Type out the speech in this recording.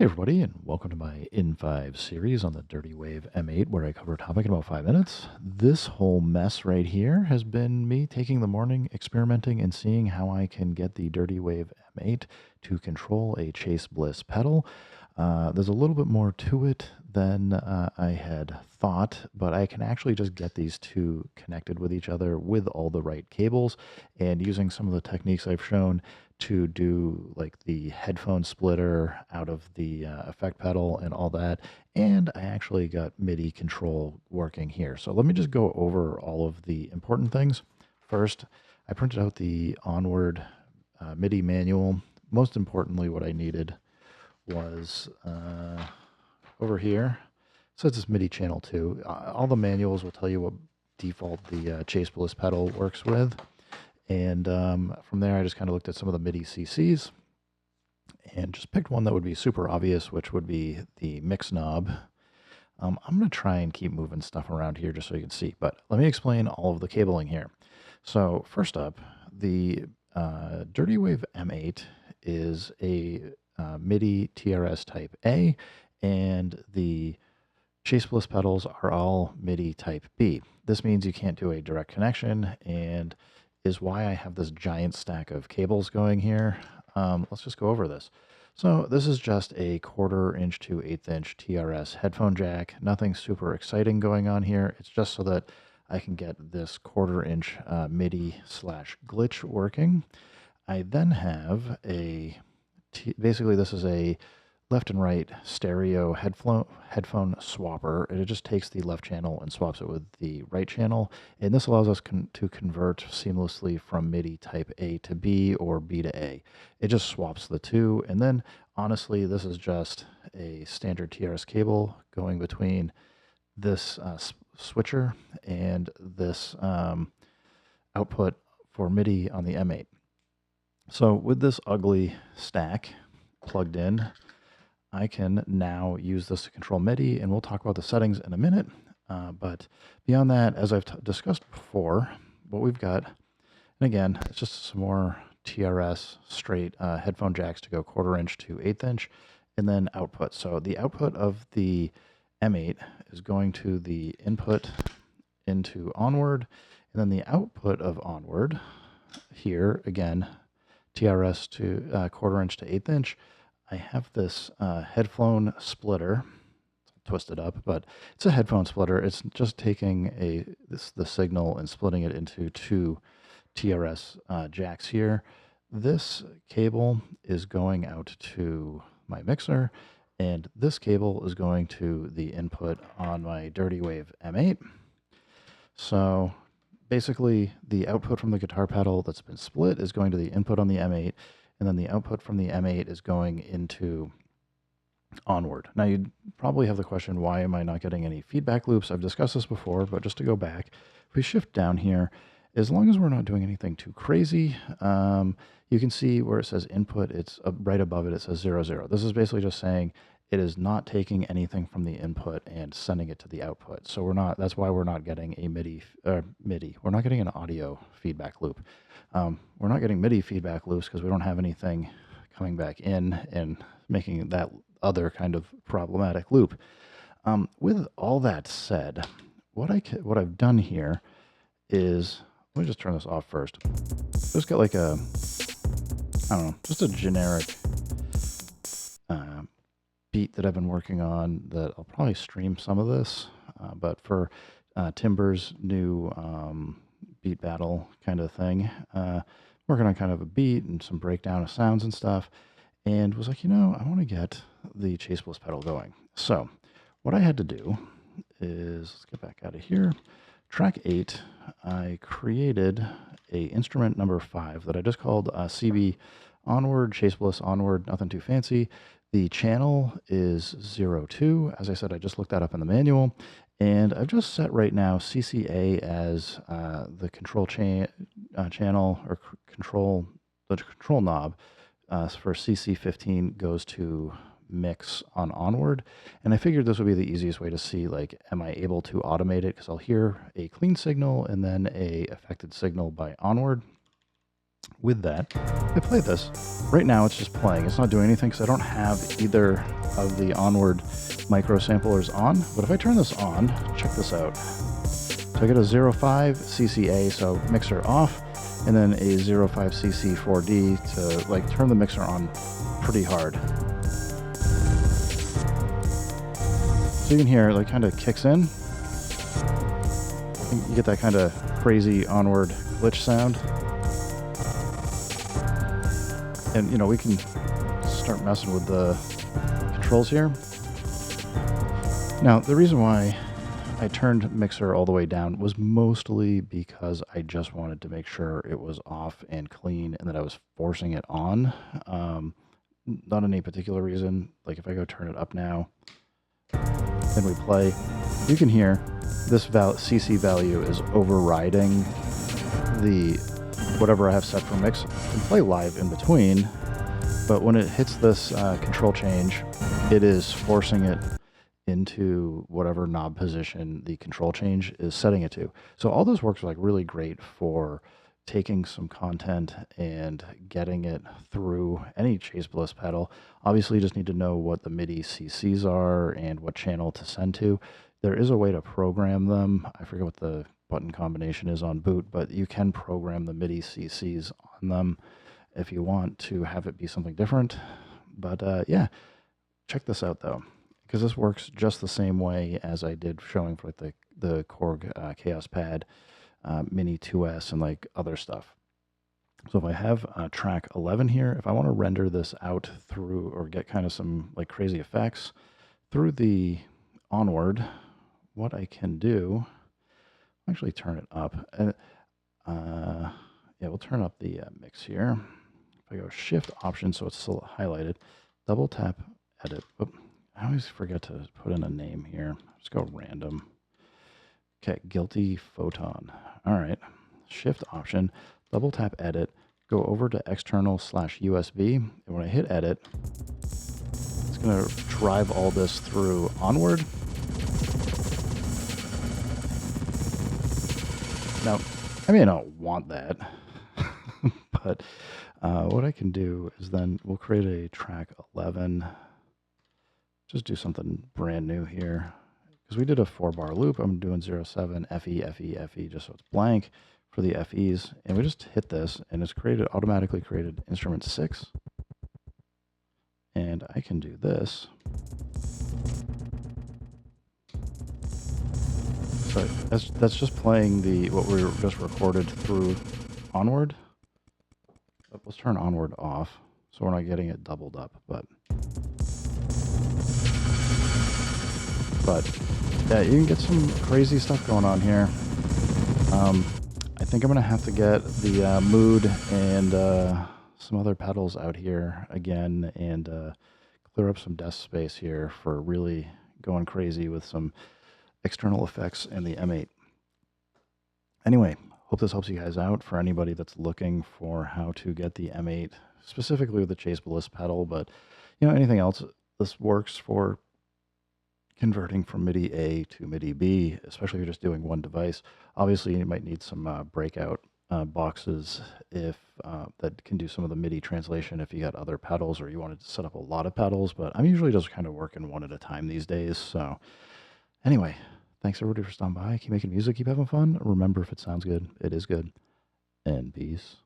Hey everybody, and welcome to my In5 series on the Dirtywave M8, where I cover a topic in about 5 minutes. This whole mess right here has been me taking the morning, experimenting, and seeing how I can get the Dirtywave M8 to control a Chase Bliss pedal. There's a little bit more to it than I had thought, but I can actually just get these two connected with each other with all the right cables, and using some of the techniques I've shown to do like the headphone splitter out of the effect pedal and all that. And I actually got MIDI control working here. So let me just go over all of the important things. First, I printed out the Onward MIDI manual. Most importantly, what I needed was over here. So it's this MIDI channel 2. All the manuals will tell you what default the Chase Bliss pedal works with. And from there, I just kind of looked at some of the MIDI CCs and just picked one that would be super obvious, which would be the mix knob. I'm going to try and keep moving stuff around here just so you can see, but let me explain all of the cabling here. So first up, the Dirtywave M8 is a Midi TRS Type A, and the Chase Bliss pedals are all Midi Type B. This means you can't do a direct connection, and is why I have this giant stack of cables going here. Let's just go over this. So this is just a 1/4 inch to 1/8 inch TRS headphone jack. Nothing super exciting going on here. It's just so that I can get this 1/4 inch MIDI slash glitch working. I then have basically this is a left and right stereo headphone swapper. It just takes the left channel and swaps it with the right channel. And this allows us to convert seamlessly from MIDI type A to B or B to A. It just swaps the two. And then honestly, this is just a standard TRS cable going between this switcher and this output for MIDI on the M8. So with this ugly stack plugged in, I can now use this to control MIDI, and we'll talk about the settings in a minute. But beyond that, as I've discussed before, what we've got, and again, it's just some more TRS straight headphone jacks to go 1/4 inch to 1/8 inch, and then output. So the output of the M8 is going to the input into Onward, and then the output of Onward here, again, TRS to 1/4 inch to 1/8 inch. I have this headphone splitter, twisted up, but it's a headphone splitter. It's just taking the signal and splitting it into two TRS jacks here. This cable is going out to my mixer, and this cable is going to the input on my Dirtywave M8. So basically, the output from the guitar pedal that's been split is going to the input on the M8, and then the output from the M8 is going into Onward. Now, you'd probably have the question, why am I not getting any feedback loops? I've discussed this before, but just to go back, if we shift down here, as long as we're not doing anything too crazy, you can see where it says input, it's right above it, it says 0, 0. This is basically just saying it is not taking anything from the input and sending it to the output. So that's why we're not getting a MIDI. We're not getting an audio feedback loop. We're not getting MIDI feedback loops because we don't have anything coming back in and making that other kind of problematic loop. With all that said, what I've done here is, let me just turn this off first. Just got like I don't know, just a generic beat that I've been working on that I'll probably stream some of this, but for Timber's new beat battle kind of thing, working on kind of a beat and some breakdown of sounds and stuff, and was like, I want to get the Chase Bliss pedal going. So what I had to do is, let's get back out of here. Track 8, I created a instrument number 5 that I just called CB Onward, Chase Bliss Onward, nothing too fancy. The channel is 02. As I said, I just looked that up in the manual. And I've just set right now CCA as the control channel, or the control knob for CC15 goes to mix on Onward. And I figured this would be the easiest way to see, like, am I able to automate it? Because I'll hear a clean signal and then a affected signal by Onward. with that, I play this. Right now it's just playing. It's not doing anything because I don't have either of the Onward micro samplers on. But if I turn this on, check this out. So I get a 05 CCA, so mixer off, and then a 05 CC 4D to like turn the mixer on pretty hard. So you can hear it like kind of kicks in. You get that kind of crazy Onward glitch sound. And, you know, we can start messing with the controls here. Now, the reason why I turned mixer all the way down was mostly because I just wanted to make sure it was off and clean and that I was forcing it on. Not any particular reason. Like if I go turn it up now, then we play, you can hear this CC value is overriding the whatever I have set for mix. I can play live in between, but when it hits this control change, it is forcing it into whatever knob position the control change is setting it to. So all this works like really great for taking some content and getting it through any Chase Bliss pedal. Obviously, you just need to know what the MIDI CCs are and what channel to send to. There is a way to program them. I forget what the button combination is on boot, but you can program the MIDI CCs on them if you want to have it be something different. But yeah, check this out though, because this works just the same way as I did showing for like the Korg Chaos Pad, Mini 2S, and like other stuff. So if I have track 11 here, if I want to render this out through or get kind of some like crazy effects through the Onward, what I can do, actually turn it up. And yeah, we'll turn up the mix here. If I go Shift Option, so it's still highlighted, double tap Edit. Oop, I always forget to put in a name here. Just go random. Okay, Guilty Photon. All right, Shift Option, double tap Edit, go over to external/USB, and when I hit Edit, it's going to drive all this through Onward. Now, I may not want that, but what I can do is then we'll create a track 11. Just do something brand new here. Because we did a 4-bar loop, I'm doing 07, FE, FE, FE, just so it's blank for the FEs. And we just hit this, and it's automatically created instrument 6. And I can do this. So that's just playing what we just recorded through Onward. Let's turn Onward off, so we're not getting it doubled up. But yeah, you can get some crazy stuff going on here. I think I'm gonna have to get the Mood and some other pedals out here again and clear up some desk space here for really going crazy with some external effects in the M8. Anyway, hope this helps you guys out for anybody that's looking for how to get the M8, specifically with the Chase Bliss pedal, but you know, anything else, this works for converting from Midi A to Midi B, especially if you're just doing one device. Obviously, you might need some breakout boxes if that can do some of the MIDI translation if you got other pedals or you wanted to set up a lot of pedals, but I'm usually just kind of working one at a time these days. So anyway, thanks everybody for stopping by. Keep making music, keep having fun. Remember, if it sounds good, it is good. And peace.